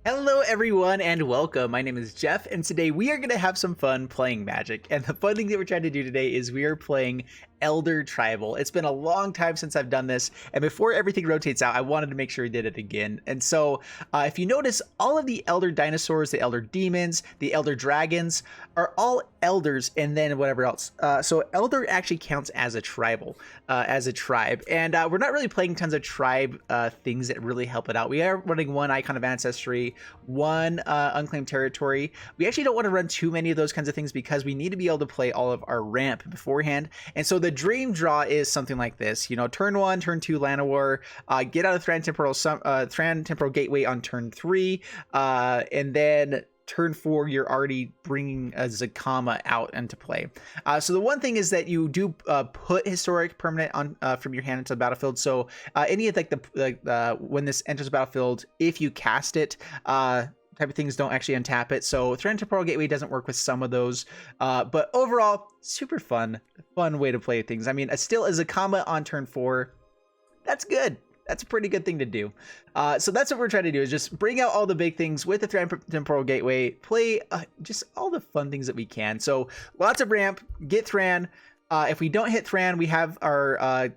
Hello everyone and welcome. My name is Jeff and today we are going to have some fun playing Magic. And the fun thing that we're trying to do today is we are playing Elder Tribal. It's been a long time since I've done this, and before everything rotates out, I wanted to make sure we did it again. And so if you notice, all of the Elder Dinosaurs, the Elder Demons, the Elder Dragons are all Elders and then whatever else. So Elder actually counts as a tribal, as a tribe. And we're not really playing tons of tribe things that really help it out. We are running one Icon of Ancestry, one Unclaimed Territory. We actually don't want to run too many of those kinds of things because we need to be able to play all of our ramp beforehand. And so the dream draw is something like this. You know, turn 1, turn 2 Llanowar, get out of Thran Temporal Gateway on turn 3, and then turn 4, you're already bringing a Zacama out into play. So the one thing is that you do put Historic Permanent on from your hand into the battlefield. So any of when this enters the battlefield, if you cast it, type of things don't actually untap it. So Thran Temporal Gateway doesn't work with some of those, but overall, super fun way to play things. I mean, still a Zacama on turn 4, that's good. That's a pretty good thing to do. So that's what we're trying to do, is just bring out all the big things with the Thran Temporal Gateway, play just all the fun things that we can. So lots of ramp, get Thran. If we don't hit Thran, we have our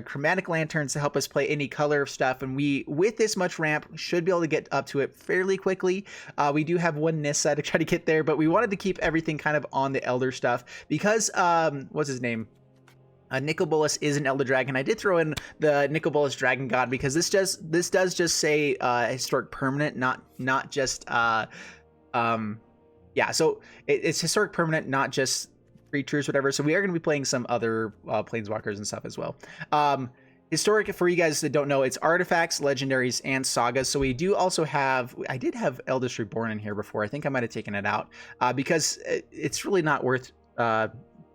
chromatic lanterns to help us play any color of stuff. And we, with this much ramp, should be able to get up to it fairly quickly. We do have one Nissa to try to get there, but we wanted to keep everything kind of on the Elder stuff because, what's his name? Nicol is an Elder Dragon. I did throw in the Nicol Dragon God because this does just say Historic Permanent, not just yeah. So it's Historic Permanent, not just creatures, whatever. So we are going to be playing some other Planeswalkers and stuff as well. Historic, for you guys that don't know, it's artifacts, legendaries, and sagas. So we do also have, I did have Eldest Reborn in here before. I think I might have taken it out because it's really not worth.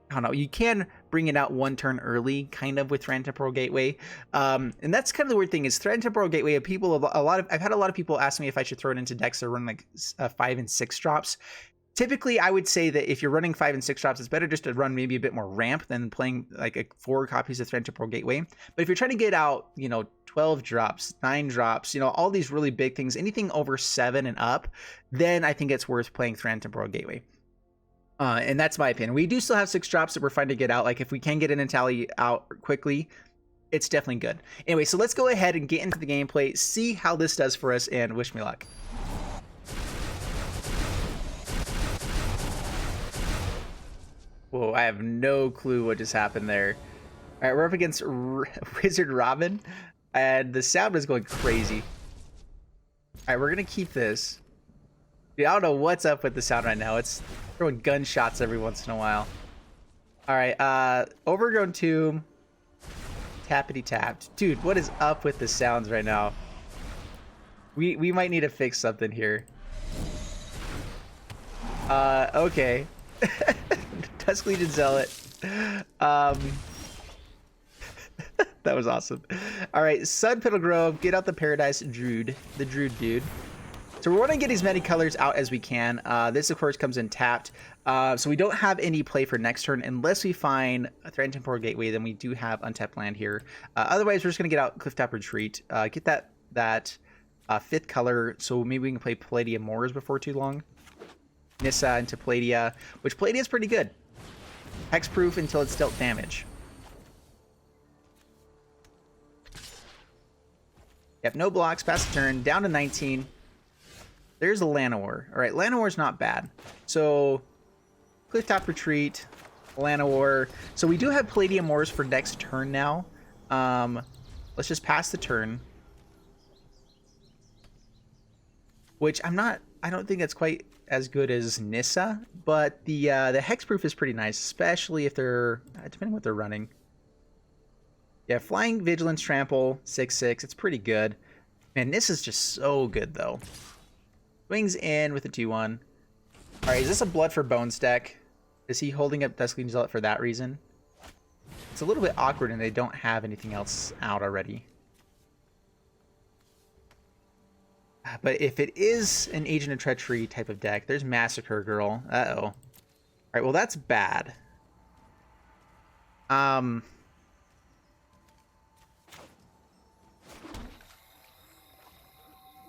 I don't know, you can bring it out one turn early, kind of, with Thran Temporal Gateway. And that's kind of the weird thing is Thran Temporal Gateway, I've had a lot of people ask me if I should throw it into decks that run like 5 and 6 drops. Typically, I would say that if you're running 5 and 6 drops, it's better just to run maybe a bit more ramp than playing like 4 copies of Thran Temporal Gateway. But if you're trying to get out, 12 drops, 9 drops, all these really big things, anything over 7 and up, then I think it's worth playing Thran Temporal Gateway. And that's my opinion. We do still have 6 drops that we're fine to get out. Like if we can get an Intally out quickly, it's definitely good. Anyway, so let's go ahead and get into the gameplay, see how this does for us, and wish me luck. Whoa, I have no clue what just happened there. All right, we're up against Wizard Robin, and the sound is going crazy. All right, we're going to keep this. Dude, I don't know what's up with the sound right now. It's throwing gunshots every once in a while. All right, Overgrown Tomb, tappity tapped. Dude, what is up with the sounds right now? We might need to fix something here. Okay. Dusklegion Zealot. That was awesome. All right, Sun Petal Grove, get out the Paradise Druid, the Druid dude. So we want to get as many colors out as we can. This, of course, comes in tapped. So we don't have any play for next turn unless we find a Thran Temporal Gateway. Then we do have untapped land here. Otherwise, we're just going to get out Clifftop Retreat. Get that 5th color. So maybe we can play Palladium Moors before too long. Nissa into Palladia, which Palladia is pretty good. Hexproof until it's dealt damage. Yep, no blocks. Pass the turn. Down to 19. There's a Llanowar. All right, Llanowar's not bad. So, Clifftop Retreat, Llanowar. So we do have Palladium Moors for next turn now. Let's just pass the turn. Which I don't think that's quite as good as Nissa, but the Hexproof is pretty nice, especially if they're, depending what they're running. Yeah, Flying Vigilance Trample, 6/6, it's pretty good. Man, Nissa's just so good, though. Swings in with a 2/1. All right, is this a Blood for Bones deck? Is he holding up Dusklegion Zealot for that reason? It's a little bit awkward and they don't have anything else out already. But if it is an Agent of Treachery type of deck, there's Massacre Girl. Uh-oh. All right, well, that's bad. All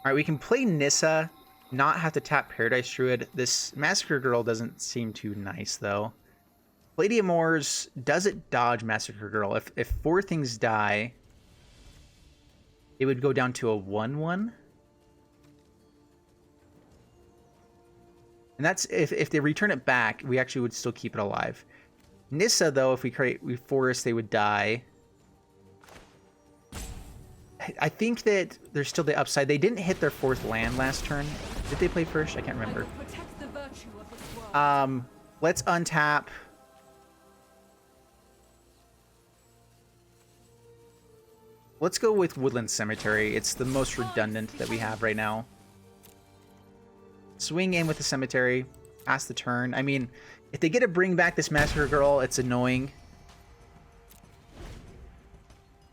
right, we can play Nissa not have to tap Paradise Druid. This Massacre Girl doesn't seem too nice, though. Palladium Ores, does it dodge Massacre Girl? If 4 things die, it would go down to a 1/1. And that's if they return it back, we actually would still keep it alive. Nissa, though, if we forest, they would die. I think that there's still the upside. They didn't hit their 4th land last turn. Did they play first? I can't remember. Let's untap. Let's go with Woodland Cemetery. It's the most redundant that we have right now. Swing in with the Cemetery. Pass the turn. I mean, if they get to bring back this Massacre Girl, it's annoying.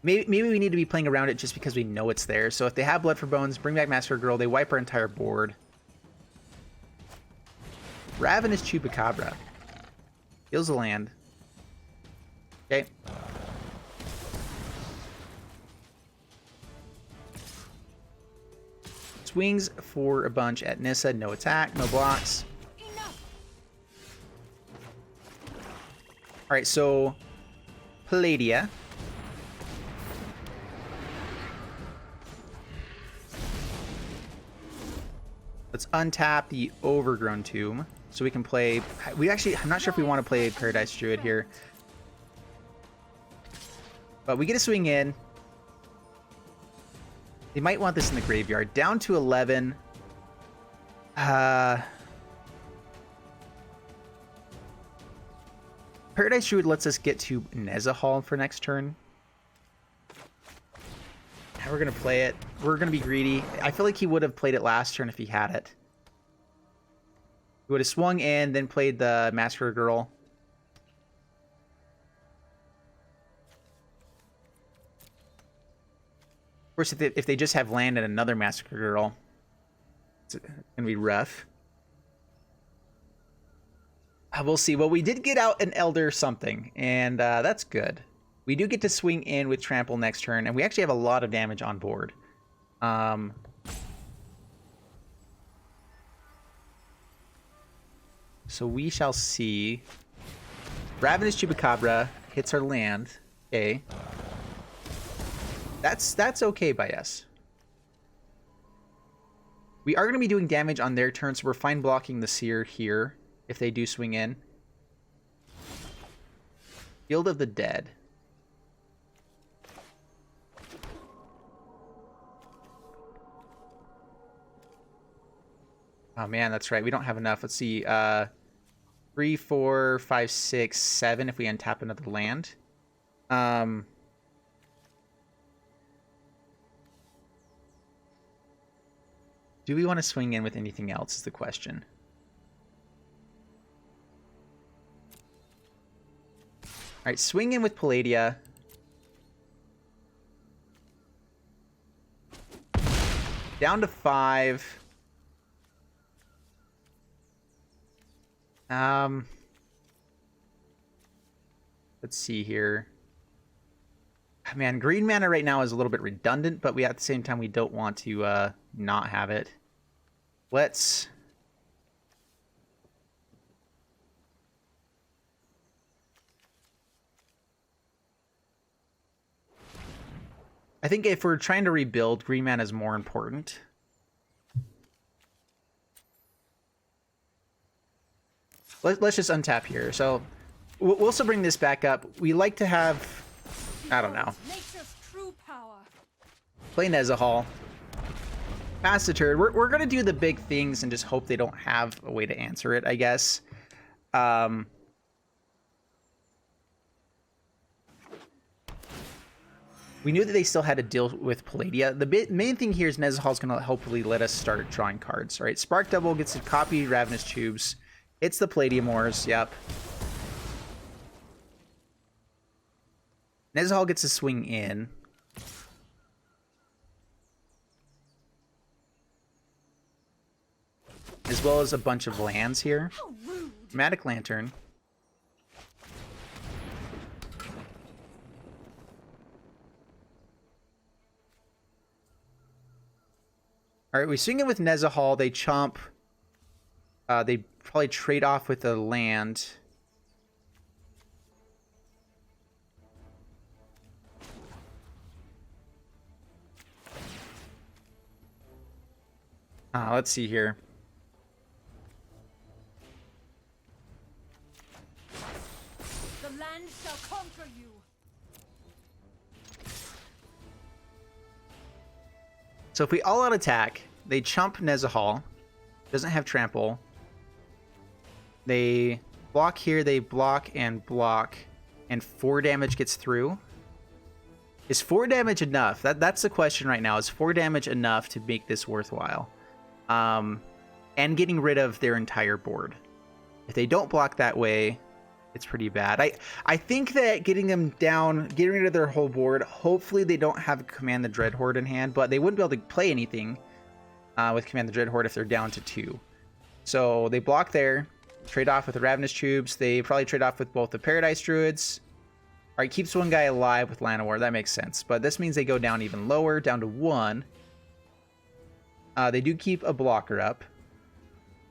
Maybe we need to be playing around it just because we know it's there. So if they have Blood for Bones, bring back Massacre Girl, they wipe our entire board. Ravenous Chupacabra. Heals the land. Okay. Swings for a bunch at Nissa. No attack, no blocks. Alright, so Palladia. Let's untap the Overgrown Tomb so we can play. I'm not sure if we want to play Paradise Druid here. But we get a swing in. They might want this in the graveyard. Down to 11. Paradise Druid lets us get to Nezahal for next turn. And we're going to play it. We're going to be greedy. I feel like he would have played it last turn if he had it. He would have swung in, then played the Massacre Girl. Of course, if they just have land and another Massacre Girl, it's going to be rough. We'll see. Well, we did get out an Elder something, and that's good. We do get to swing in with Trample next turn, and we actually have a lot of damage on board. So we shall see. Ravenous Chupacabra hits our land. Okay. That's okay by us. We are going to be doing damage on their turn, so we're fine blocking the Seer here if they do swing in. Field of the Dead. Oh man, that's right. We don't have enough. Let's see. 3, 4, 5, 6, 7 if we untap another land. Do we want to swing in with anything else is the question. All right, swing in with Palladia. Down to 5. Let's see here. Man, green mana right now is a little bit redundant, but we at the same time we don't want to not have it. Let's I think if we're trying to rebuild, green mana is more important. Let's just untap here. So we'll still bring this back up. We like to have, I don't know, play Nezahal. Pass the turn. We're going to do the big things and just hope they don't have a way to answer it, I guess. We knew that they still had to deal with Palladia. The main thing here is Nezahal's going to hopefully let us start drawing cards. All right, Spark Double gets to copy Ravenous Tubes. It's the Palladium Ores, yep. Nezahal gets to swing in. As well as a bunch of lands here. Dramatic Lantern. All right, we swing in with Nezahal. They chomp. They probably trade off with the land. Let's see here. The land shall conquer you. So if we all out attack, they chump Nezahal. Doesn't have trample. They block here, they block, and 4 damage gets through. Is 4 damage enough? That's the question right now. Is 4 damage enough to make this worthwhile? And getting rid of their entire board. If they don't block that way, it's pretty bad. I think that getting them down, getting rid of their whole board, hopefully they don't have Command the Dreadhorde in hand, but they wouldn't be able to play anything with Command the Dreadhorde if they're down to 2. So they block there, trade off with the Ravenous Troops. They probably trade off with both the Paradise Druids. All right, keeps one guy alive with Llanowar. That makes sense. But this means they go down even lower, down to 1. They do keep a blocker up.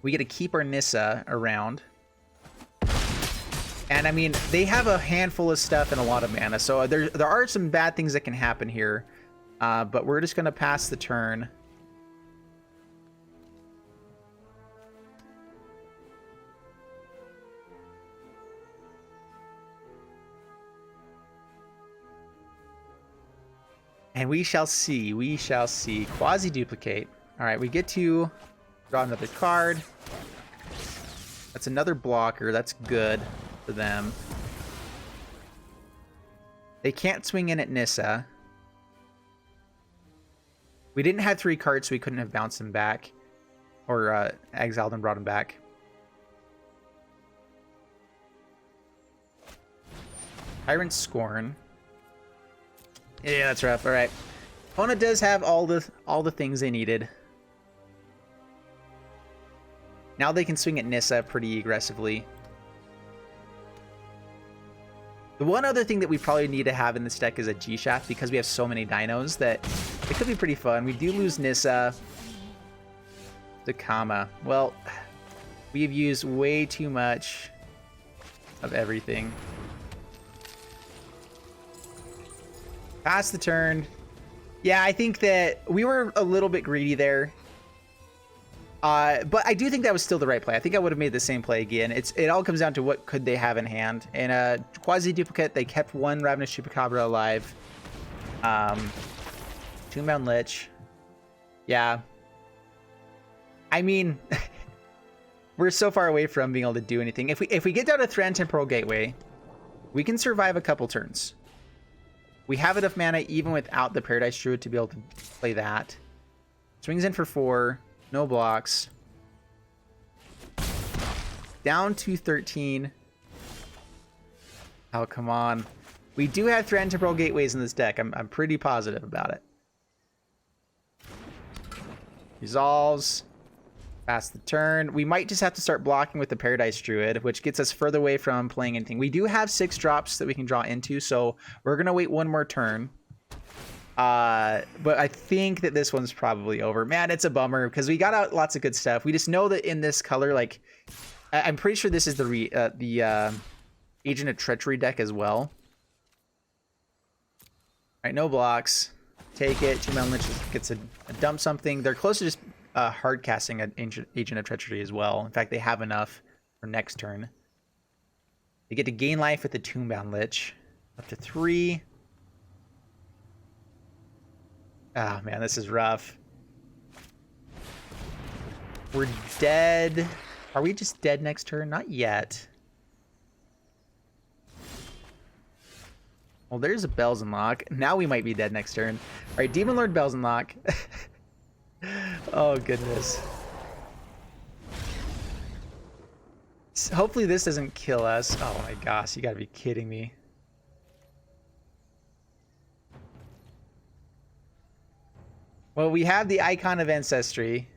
We get to keep our Nissa around. And I mean, they have a handful of stuff and a lot of mana. So there are some bad things that can happen here. But we're just going to pass the turn. And we shall see. We shall see. Quasi-duplicate. All right, we get to draw another card. That's another blocker. That's good for them. They can't swing in at Nissa. We didn't have 3 cards, so we couldn't have bounced him back. Or exiled and brought him back. Tyrant Scorn. Yeah, that's rough. All right. Opponent does have all the things they needed. Now they can swing at Nissa pretty aggressively. The one other thing that we probably need to have in this deck is a G-Shaft, because we have so many dinos that it could be pretty fun. We do lose Nissa. The Kama. Well, we've used way too much of everything. Pass the turn. Yeah, I think that we were a little bit greedy there. But I do think that was still the right play. I think I would have made the same play again. It all comes down to what could they have in hand. In a quasi-duplicate, they kept 1 Ravenous Chupacabra alive. Toonbound Lich. Yeah. I mean, we're so far away from being able to do anything. If we get down to Thran Temporal Gateway, we can survive a couple turns. We have enough mana even without the Paradise Druid to be able to play that. Swings in for 4. No blocks. Down to 13. Oh, come on. We do have Thran Temporal Gateways in this deck. I'm pretty positive about it. Resolves. Pass the turn. We might just have to start blocking with the Paradise Druid, which gets us further away from playing anything. We do have 6 drops that we can draw into, so we're going to wait 1 more turn. But I think that this one's probably over. Man, it's a bummer because we got out lots of good stuff. We just know that in this color, like, I'm pretty sure this is the Agent of Treachery deck as well. All right, no blocks. Take it. Two-Man Lich gets a dump something. They're close to just hard casting an Agent of Treachery as well. In fact, they have enough for next turn. They get to gain life with the Toonbound Lich. Up to 3. Ah, man, this is rough. We're dead. Are we just dead next turn? Not yet. Well, there's a Bells Unlock. Now we might be dead next turn. All right, Demon Lord Bells Unlock. Oh, goodness. Hopefully this doesn't kill us. Oh, my gosh. You got to be kidding me. Well, we have the Icon of Ancestry.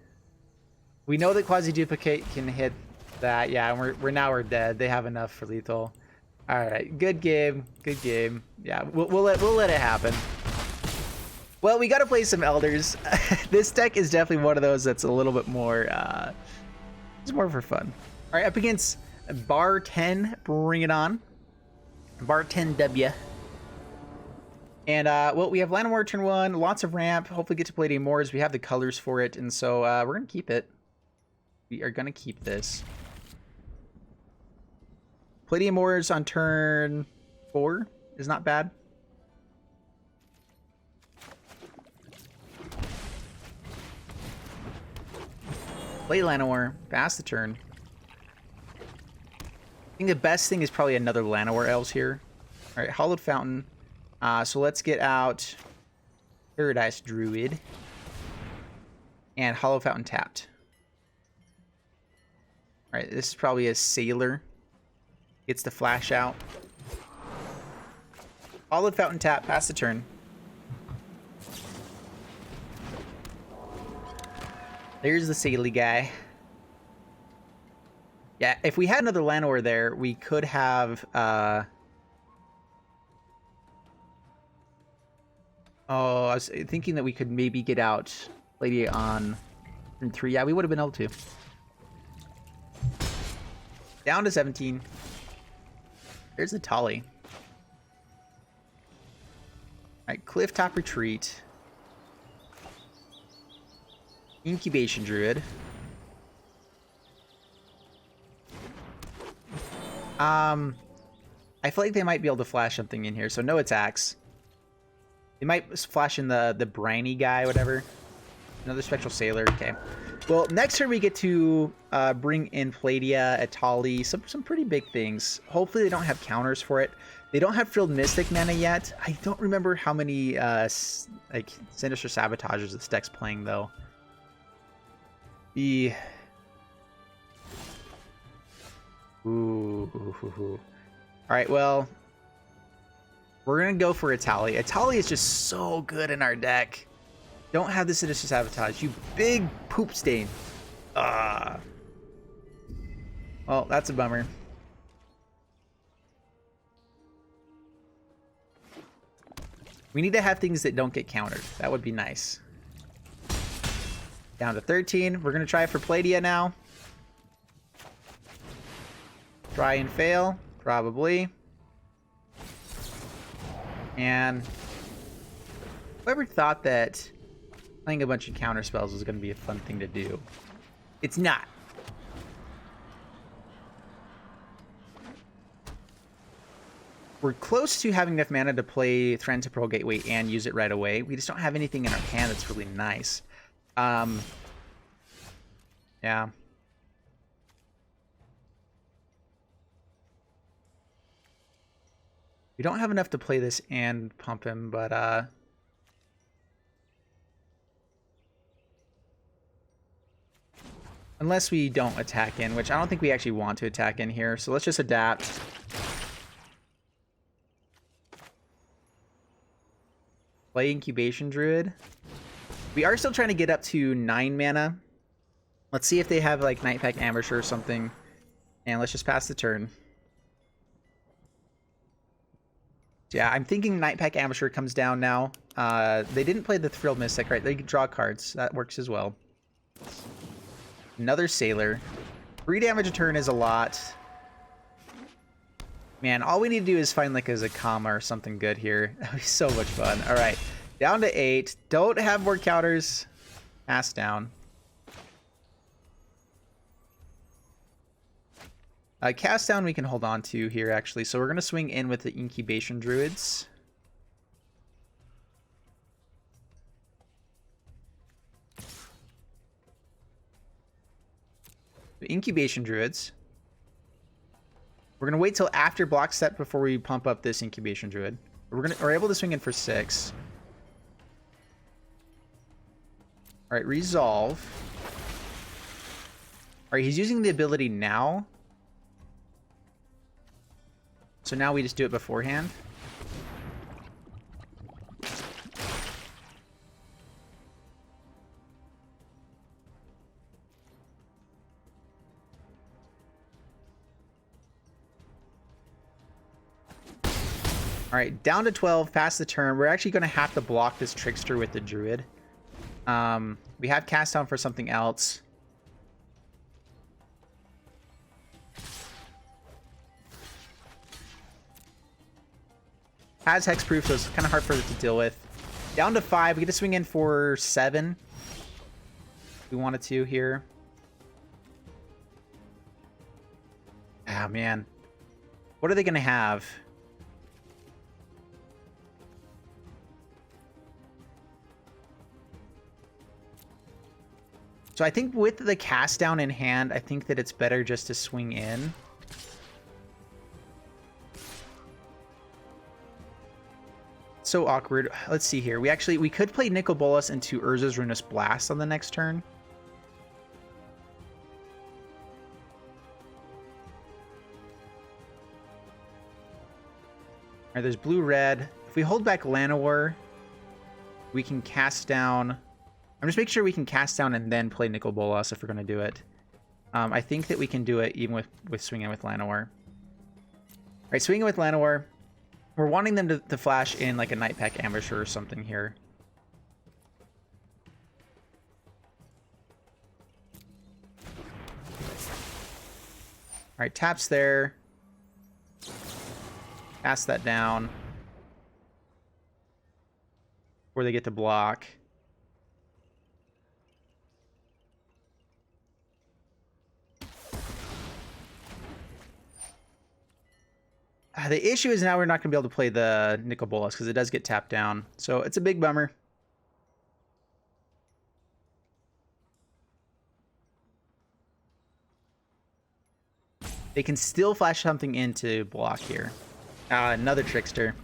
We know that Quasi-Duplicate can hit that. Yeah, and we're dead. They have enough for lethal. All right, good game. Good game. Yeah, we'll let it happen. Well, we got to play some elders. This deck is definitely one of those that's a little bit more, it's more for fun. All right, up against Bar 10, bring it on. Bar 10W. And, well, we have Land War turn 1, lots of ramp, hopefully get to play Moors. We have the colors for it, and so we're going to keep it. We are going to keep this. Palladium Moors on turn 4 is not bad. Play Llanowar, pass the turn. I think the best thing is probably another Llanowar Elves here. All right, Hollowed Fountain. So let's get out Paradise Druid and Hollow Fountain tapped. All right, this is probably a Sailor. Gets the flash out. Hollowed Fountain tap, pass the turn. There's the Saily guy. Yeah, if we had another Llanowar there, we could have... Oh, I was thinking that we could maybe get out Lady on turn 3. Yeah, we would have been able to. Down to 17. There's the Tolly. Alright, Cliff Top Retreat. Incubation Druid. I feel like they might be able to flash something in here, so no attacks. They might flash in the briny guy, whatever. Another Spectral Sailor, okay. Well, next turn we get to bring in Palladia, Atali, some pretty big things. Hopefully they don't have counters for it. They don't have Frilled Mystic mana yet. I don't remember how many like Sinister Sabotages this deck's playing, though. The... Ooh. Alright, well... We're going to go for Atali. Atali is just so good in our deck. Don't have the Sinister Sabotage, you big poop stain. Well, that's a bummer. We need to have things that don't get countered. That would be nice. Down to 13. We're going to try for Palladia now. Try and fail. Probably. And whoever thought that playing a bunch of counter spells was going to be a fun thing to do, it's not. We're close to having enough mana to play Threaten Temporal Gateway and use it right away. We just don't have anything in our hand that's really nice. Yeah. We don't have enough to play this and pump him, but unless we don't attack in, which I don't think we actually want to attack in here, so let's just adapt. Play Incubation Druid. We are still trying to get up to 9 mana. Let's see if they have like Nightpack Ambusher or something. And let's just pass the turn. Yeah, I'm thinking Nightpack Ambusher comes down now. They didn't play the Thrilled Mystic, right? They draw cards. That works as well. Another Sailor. 3 damage a turn is a lot. Man, all we need to do is find like a Zakama or something good here. That would be so much fun. All right, down to 8. Don't have more counters. Pass down. Cast down we can hold on to here, actually. So we're going to swing in with the Incubation Druids. The Incubation Druids. We're going to wait till after block step before we pump up this Incubation Druid. We're able to swing in for 6. All right, Resolve. All right, he's using the ability now. So now we just do it beforehand. All right, down to 12, past the turn. We're actually going to have to block this Trickster with the Druid. We have cast down for something else. Has hexproof, so it's kind of hard for it to deal with. Down to 5, we get to swing in for 7. We wanted to here. Ah, man. What are they going to have? So I think with the cast down in hand, I think that it's better just to swing in. So awkward. Let's see here. We could play Nicol Bolas into Urza's Ruinous Blast on the next turn. All right, there's blue-red. If we hold back Llanowar, we can cast down. I'm just making sure we can cast down and then play Nicol Bolas if we're going to do it. I think that we can do it even with swinging with Llanowar. All right, swinging with Llanowar. We're wanting them to flash in like a Nightpack Ambusher or something here. All right, taps there. Pass that down. Where they get to block. The issue is now we're not going to be able to play the Nicol Bolas because it does get tapped down. So it's a big bummer. They can still flash something into block here. Another Trickster.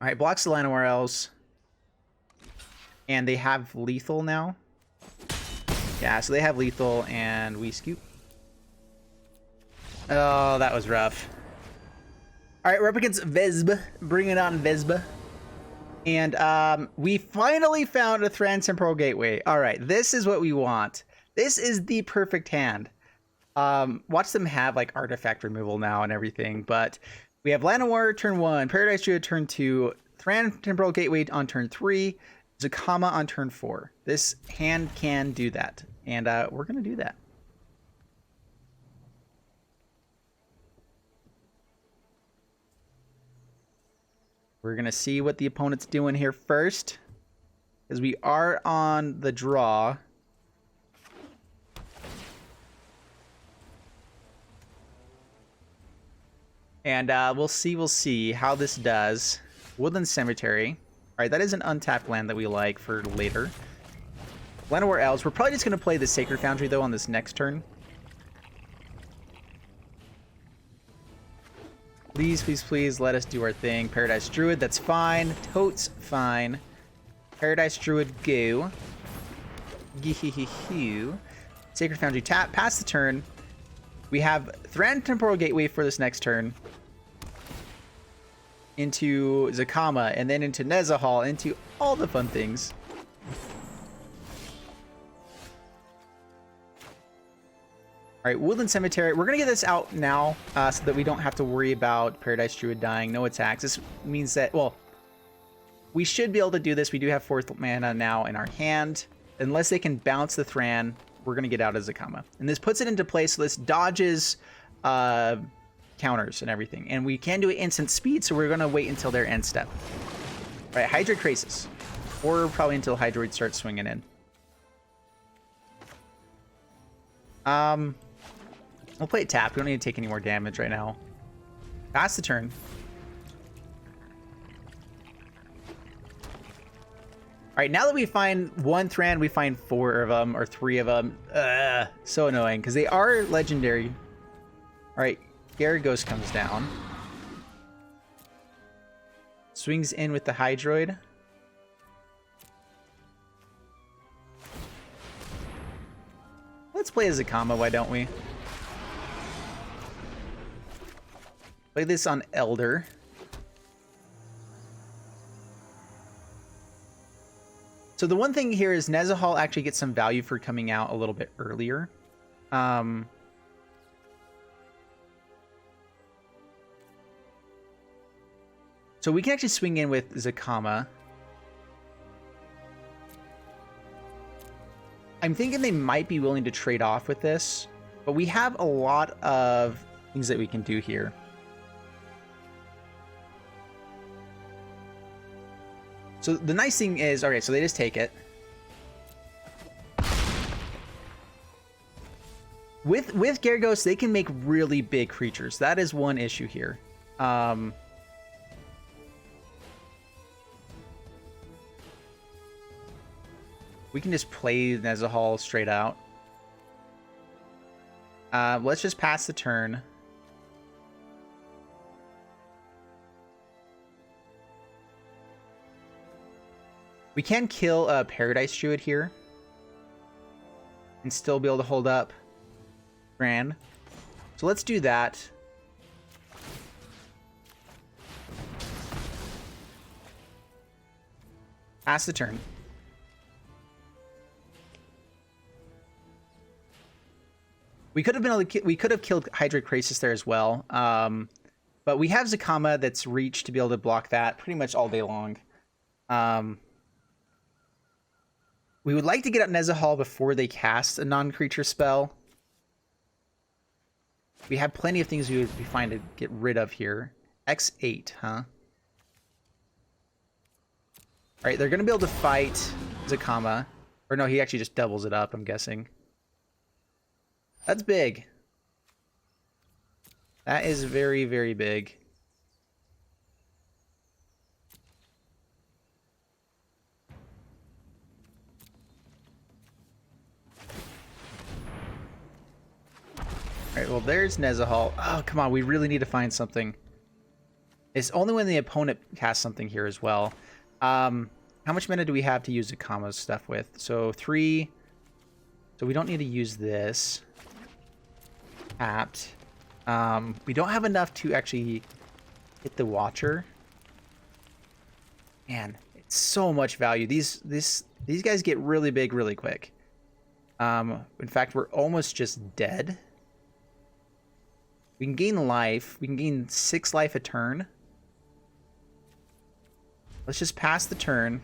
All right, blocks the Llanowar Elves. And they have lethal now. Yeah, so they have lethal and we scoop. Oh, that was rough. All right, we're up against Vesb. Bring it on, Vesb. And we finally found a Thran Temporal Gateway. All right, this is what we want. This is the perfect hand. Watch them have like artifact removal now and everything, but we have Llanowar turn 1, Paradise Druid turn 2, Thran Temporal Gateway on turn 3, Zakama on turn 4. This hand can do that, and we're gonna do that. We're going to see what the opponent's doing here first, as we are on the draw. And we'll see how this does. Woodland Cemetery. All right, that is an untapped land that we like for later. Llanowar Elves. We're probably just going to play the Sacred Foundry, though, on this next turn. Please, please, please let us do our thing. Paradise Druid, that's fine. Totes, fine. Paradise Druid, go. Sacred Foundry, tap. Pass the turn. We have Thran Temporal Gateway for this next turn. Into Zakama, and then into Nezahal, into all the fun things. All right, Woodland Cemetery. We're going to get this out now so that we don't have to worry about Paradise Druid dying. No attacks. This means that, well, we should be able to do this. We do have 4th mana now in our hand. Unless they can bounce the Thran, we're going to get out of Zakama. And this puts it into place, so this dodges counters and everything. And we can do it instant speed, so we're going to wait until their end step. All right, Hydroid Krasis. Or probably until Hydroid starts swinging in. We'll play it tapped. We don't need to take any more damage right now. Pass the turn. All right, now that we find one Thran, we find 4 of them or 3 of them. So annoying because they are legendary. All right, Garagos comes down. Swings in with the Hydroid. Let's play as a Zakama, why don't we? Play this on Elder. So the one thing here is Nezahal actually gets some value for coming out a little bit earlier. So we can actually swing in with Zakama. I'm thinking they might be willing to trade off with this, but we have a lot of things that we can do here. So the nice thing is, okay, so they just take it. With Gyarados, they can make really big creatures. That is one issue here. We can just play Nezahal straight out. Let's just pass the turn. We can kill a Paradise Druid here and still be able to hold up Gran. So let's do that. Pass the turn. We could have been able to we could have killed Hydra Krasis there as well. But we have Zakama that's reach to be able to block that pretty much all day long. We would like to get out Nezahal before they cast a non-creature spell. We have plenty of things we would be fine to get rid of here. X8, huh? Alright, they're going to be able to fight Zakama. Or no, he actually just doubles it up, I'm guessing. That's big. That is very, very big. Alright, well there's Nezahal. Oh, come on, we really need to find something. It's only when the opponent casts something here as well. How much mana do we have to use Zakama's stuff with? So 3. So we don't need to use this. Tapped. We don't have enough to actually hit the Watcher. Man, it's so much value. These guys get really big really quick. In fact, we're almost just dead. We can gain life. We can gain 6 life a turn. Let's just pass the turn.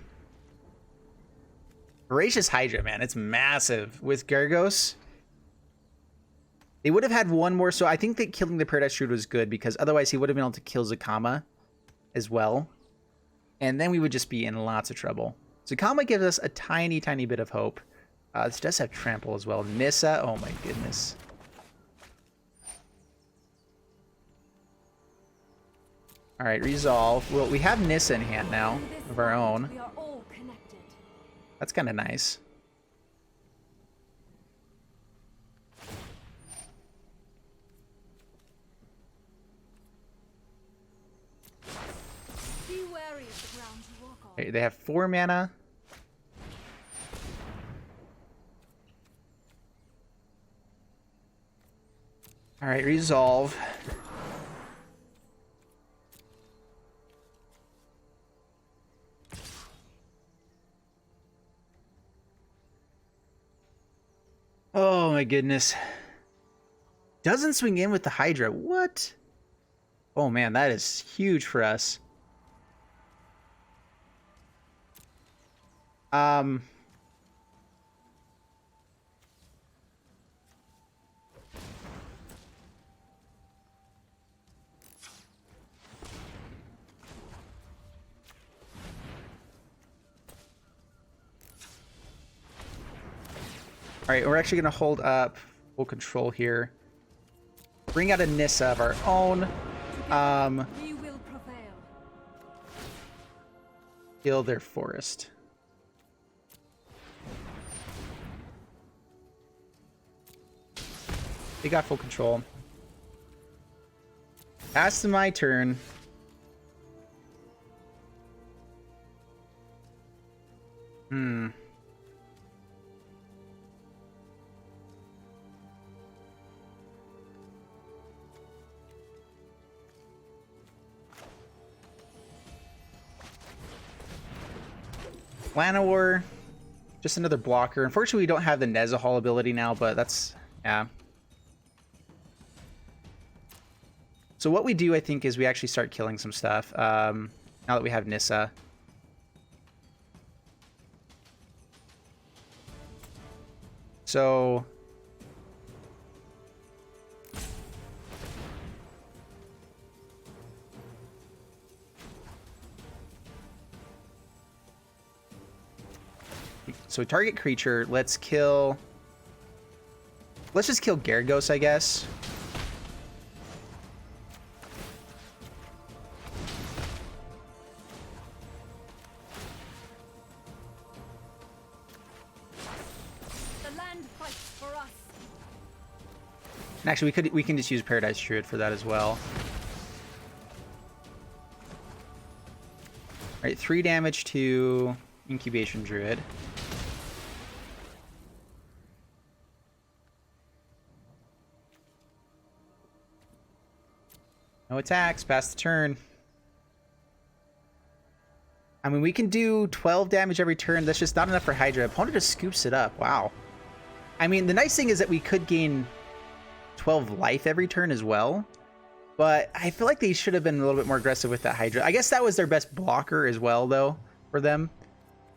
Voracious Hydra, man, it's massive. With Gyarados, they would have had one more, so I think that killing the Paradise Druid was good, because otherwise he would have been able to kill Zakama as well. And then we would just be in lots of trouble. Zakama gives us a tiny, tiny bit of hope. This does have Trample as well. Nissa, oh my goodness. Alright, resolve. Well, we have Nissa in hand now, of our own. That's kind of nice. Be wary of the ground you walk on. Okay, they have 4 mana. Alright, resolve. Oh my goodness. Doesn't swing in with the Hydra. What? Oh man, that is huge for us. Alright, we're actually going to hold up full control here. Bring out a Nissa of our own. We will prevail. Kill their forest. They got full control. Pass to my turn. Llanowar, just another blocker. Unfortunately, we don't have the Nezahal ability now, but that's, yeah. So what we do, I think, is we actually start killing some stuff. Now that we have Nissa. So... So target creature, let's kill... Let's just kill Gyarados, I guess. The land fights for us. And actually, we can just use Paradise Druid for that as well. Alright, 3 damage to Incubation Druid. No attacks, pass the turn. I mean, we can do 12 damage every turn. That's just not enough for Hydra. Opponent just scoops it up. Wow. I mean, the nice thing is that we could gain 12 life every turn as well. But I feel like they should have been a little bit more aggressive with that Hydra. I guess that was their best blocker as well, though, for them.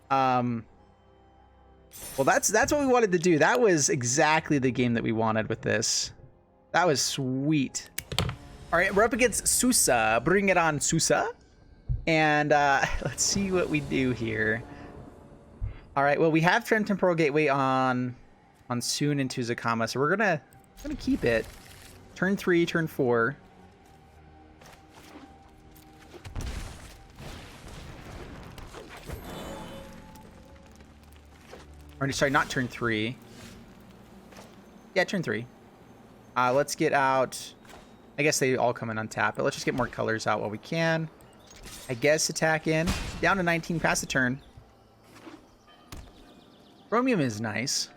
Well, that's what we wanted to do. That was exactly the game that we wanted with this. That was sweet. All right, we're up against Susa. Bring it on, Susa. And let's see what we do here. All right, well, we have Trend Temporal Gateway on Soon into Zakama, so we're gonna keep it. Turn 3, turn 4. Or sorry, not turn 3. Yeah, turn 3. Let's get out. I guess they all come in untap, but let's just get more colors out while we can. I guess attack in. Down to 19, pass the turn. Chromium is nice.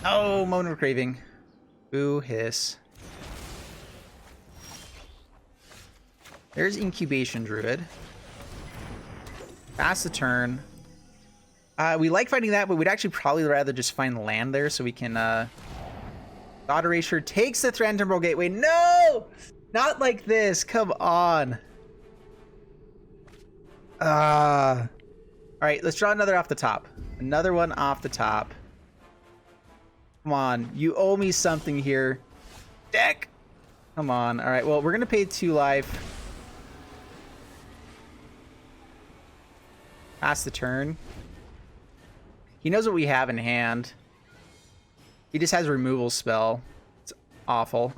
Oh, Moment of Craving. Boo, hiss. There's Incubation Druid. Pass the turn. We like fighting that, but we'd actually probably rather just find land there so we can... Thought Erasure takes the Threat Temporal Gateway. No! Not like this. Come on. Alright, let's draw another off the top. Another one off the top. Come on. You owe me something here. Deck! Come on. Alright, well, we're going to pay 2 life. Pass the turn. He knows what we have in hand. He just has a removal spell. It's awful.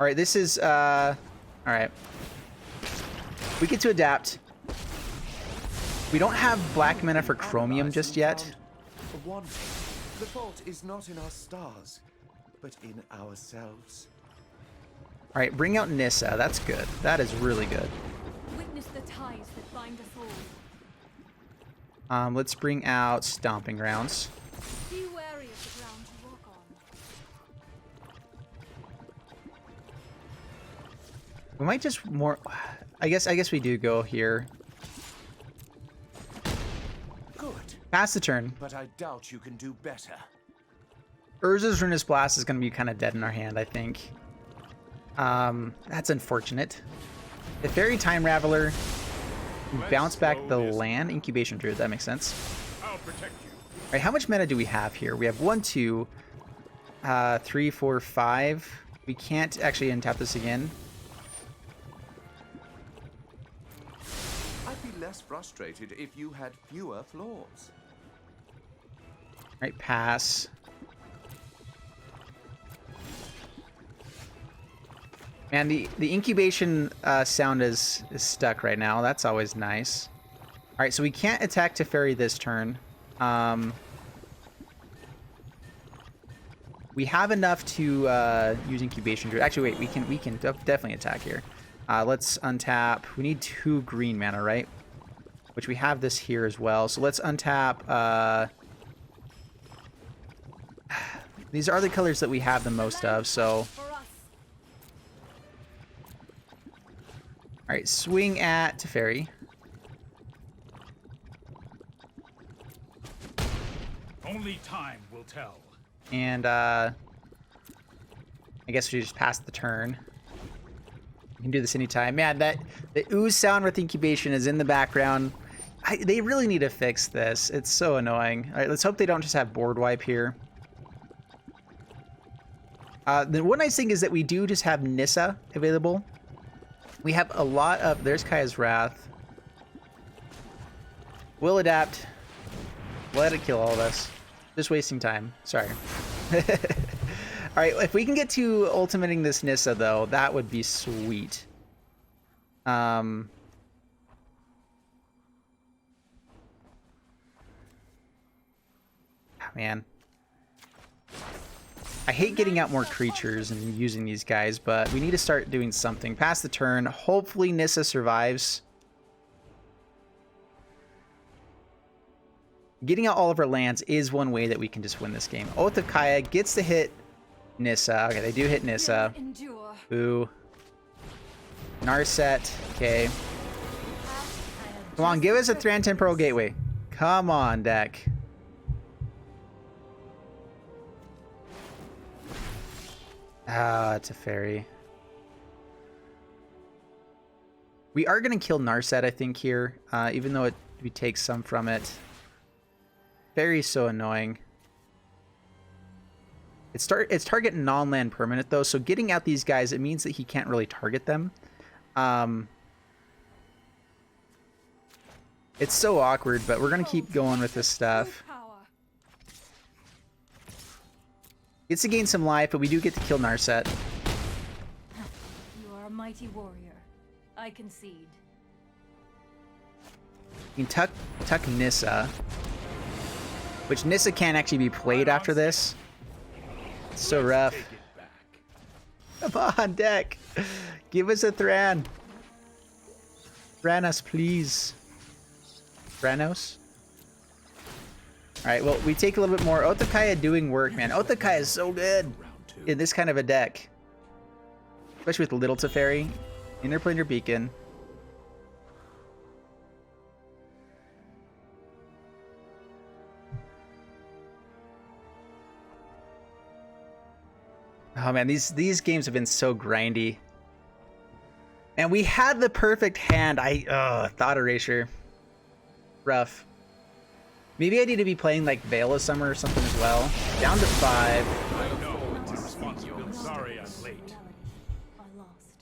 Alright, this is, alright. We get to adapt. We don't have black mana for Chromium just yet. The fault is not in our stars, but in ourselves. Alright, bring out Nissa. That's good. That is really good. Witness the ties that bind us all. Let's bring out Stomping Grounds. Be wary of the ground you walk on. We might just more... I guess we do go here. Good. Pass the turn. But I doubt you can do better. Urza's Ruinous Blast is going to be kind of dead in our hand, I think. That's unfortunate. The Fairy Time Raveler... Bounce back the land. Incubation Druid, that makes sense. I'll protect you. Alright, how much mana do we have here? We have 1, 2, 3, 4, 5. We can't actually untap this again. I'd be less frustrated if you had fewer flaws. Alright, pass. Man, the incubation sound is stuck right now. That's always nice. Alright, so we can't attack Teferi this turn. We have enough to use incubation druid. Actually, wait, we can definitely attack here. Let's untap. We need 2 green mana, right? Which we have this here as well. So let's untap. These are the colors that we have the most of, so... Alright, swing at Teferi. Only time will tell. And, I guess we just passed the turn. can do this anytime. Man, the ooze sound with incubation is in the background. They really need to fix this. It's so annoying. All right, let's hope they don't just have board wipe here. The one nice thing is that we do just have Nissa available. We have a lot of... There's Kaya's Wrath. We'll adapt. Let it kill all of us. Just wasting time. Sorry. Alright, if we can get to ultimating this Nissa, though, that would be sweet. Man. I hate getting out more creatures and using these guys, but we need to start doing something. Pass the turn. Hopefully Nissa survives. Getting out all of our lands is one way that we can just win this game. Oath of Kaya gets to hit Nissa. Okay, they do hit Nissa. Ooh. Narset. Okay. Come on, give us a Thran Temporal Gateway. Come on, deck. Ah, it's a fairy. We are going to kill Narset, I think, here, even though we take some from it. Fairy's so annoying. It's target non-land permanent, though, so getting out these guys, it means that he can't really target them. It's so awkward, but we're going to keep going with this stuff. Gets to gain some life, but we do get to kill Narset. You are a mighty warrior. I concede. You can tuck Nissa. Which Nissa can't actually be played after this. It's so rough. Come on, deck. Give us a Thran. Thranos, please. Thranos? Alright, well, we take a little bit more. Oath of Kaya doing work, man. Oath of Kaya is so good in this kind of a deck. Especially with Little Teferi. Interplanar Beacon. Oh man, these games have been so grindy. And we had the perfect hand. Thought Erasure. Rough. Maybe I need to be playing like Veil of Summer or something as well. Down to 5. I know it's a responsibility. Sorry I'm late.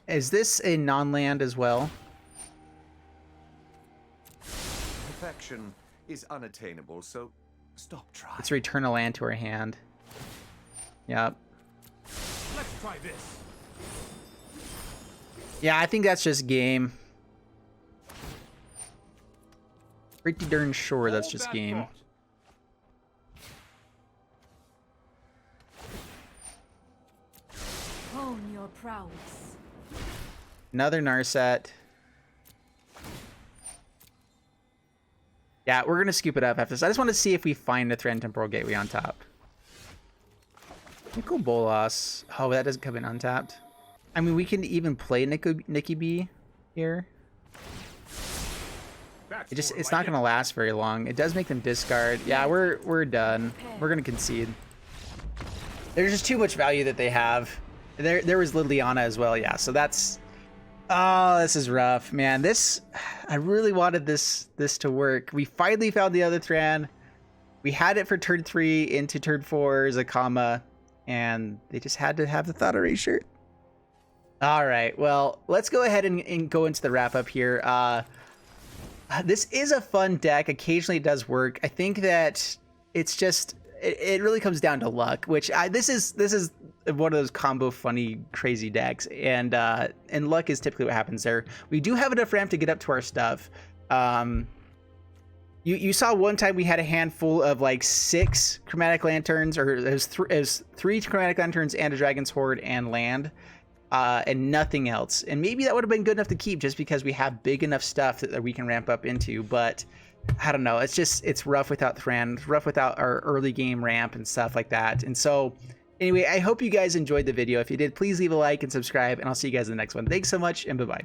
Is this a non-land as well? Perfection is unattainable, so stop trying. Let's return a land to our hand. Yep. Let's try this. Yeah, I think that's just game. Pretty darn sure that's just game. Hone your prowess. Another Narset. Yeah, we're gonna scoop it up after this. I just want to see if we find a Thran Temporal Gateway on top. Nicol Bolas. Oh, that doesn't come in untapped. I mean, we can even play Nikki B here. It's not gonna last very long. It does make them discard. Yeah, we're done. We're gonna concede. There's just too much value that they have. There was Liliana as well. Yeah, so that's. Oh, this is rough, man. I really wanted this to work. We finally found the other Thran. We had it for turn 3 into turn 4 Zakama, and they just had to have the Thought Erasure. All right, well, let's go ahead and go into the wrap up here. This is a fun deck. Occasionally it does work. I think that it's just it really comes down to luck, which this is one of those combo funny crazy decks, and luck is typically what happens there. We do have enough ramp to get up to our stuff. You saw one time we had a handful of like 6 Chromatic Lanterns, or it was 3 Chromatic Lanterns and a Dragon's Horde and land. And nothing else. And maybe that would have been good enough to keep just because we have big enough stuff that we can ramp up into. But I don't know. It's rough without Thran. It's rough without our early game ramp and stuff like that. And so anyway, I hope you guys enjoyed the video. If you did, please leave a like and subscribe, and I'll see you guys in the next one. Thanks so much, and bye-bye.